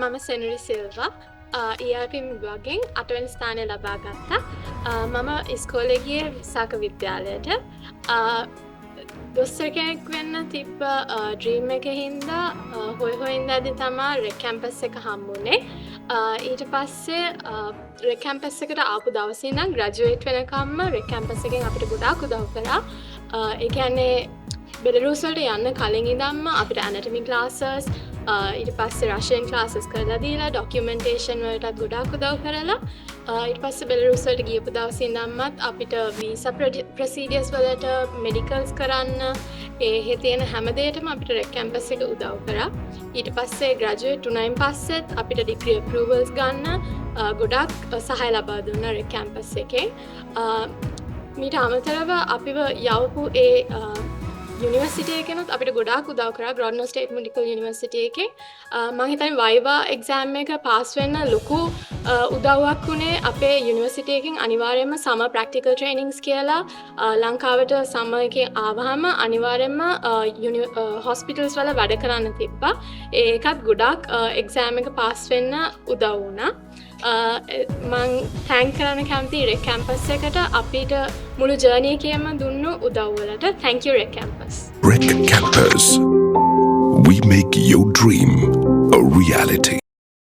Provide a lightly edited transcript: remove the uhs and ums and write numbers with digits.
මම සෙනුරි සිල්වා ERP විභාගයෙන් 8 වෙනි ස්ථානය ලබා ගත්තා. මම ඉස්කෝලේ ගියේ විසාක විද්‍යාලයට. දොස්තර කෙනෙක් වෙන්න තිබ්බ ඩ්‍රීම් එකේ හින්දා හොය ඉඳද්දි තමයි රෙක් කැම්පස් එක හම්බුනේ. ඊට පස්සේ රෙක් කැම්පස් එකට ආපු දවසේ ඉඳන් ග්‍රැජුවේට් වෙනකම්ම රෙක් කැම්පස් එකෙන් අපිට ගොඩාක් උදව් කරා. ඒ කියන්නේ බෙලරුස් වලට යන්න කලින් ඉඳන්ම අපිට ඇනටමි ක්ලාසස් ඊට පස්සේ රෂියන් ක්ලාසස් කරලා දීලා ඩොකියුමන්ටේෂන් වලටත් ගොඩාක් උදව් කරලා ඊට පස්සේ බෙලරුස් වලට ගියපු දවසේ ඉඳන්මත් අපිට වීසා ප්‍රොසීඩියර්ස් වලට මෙඩිකල්ස් කරන්න ඒ තියෙන හැම දෙයකටම අපිට රෙක් කැම්පස් එක උදව් කරා. ඊට පස්සේ ග්‍රැජුවේට් වුණායින් පස්සෙත් අපිට ඩිග්‍රී අප්‍රූවල්ස් ගන්න ගොඩාක් සහාය ලබා දුන්නා රෙක් කැම්පස් එකේ. මීට අමතරව අපිව යවපු ඒ යුනිවර්සිටි එකනොත් අපිට ගොඩාක් උදව් කරා ග්‍රොඩ්නෝ ස්ටේට් මෙඩිකල් යුනිවර්සිටි එකේ. මම හිතන්නේ වයිවා එක්සෑම් එක පාස් වෙන්න ලොකු උදව්වක් වුණේ අපේ යුනිවර්සිටි එකෙන් අනිවාර්යයෙන්ම සමර් ප්‍රැක්ටිකල් ට්‍රේනින්ග්ස් කියලා ලංකාවට සමර් එකේ ආවහම අනිවාර්යයෙන්ම හොස්පිටල්ස් වල වැඩ කරන්න තිබ්බා. ඒකත් ගොඩාක් එක්සෑම් එක පාස් වෙන්න උදව් වුණා. මං තැන්ක් කරන්න කැමති රෙක් කැම්පස් එකට අපිට මුළු ජර්නි එකේම දුන්නු උදව්වලට. Thank you Rec campus. Rec Campus. We make your dream a reality.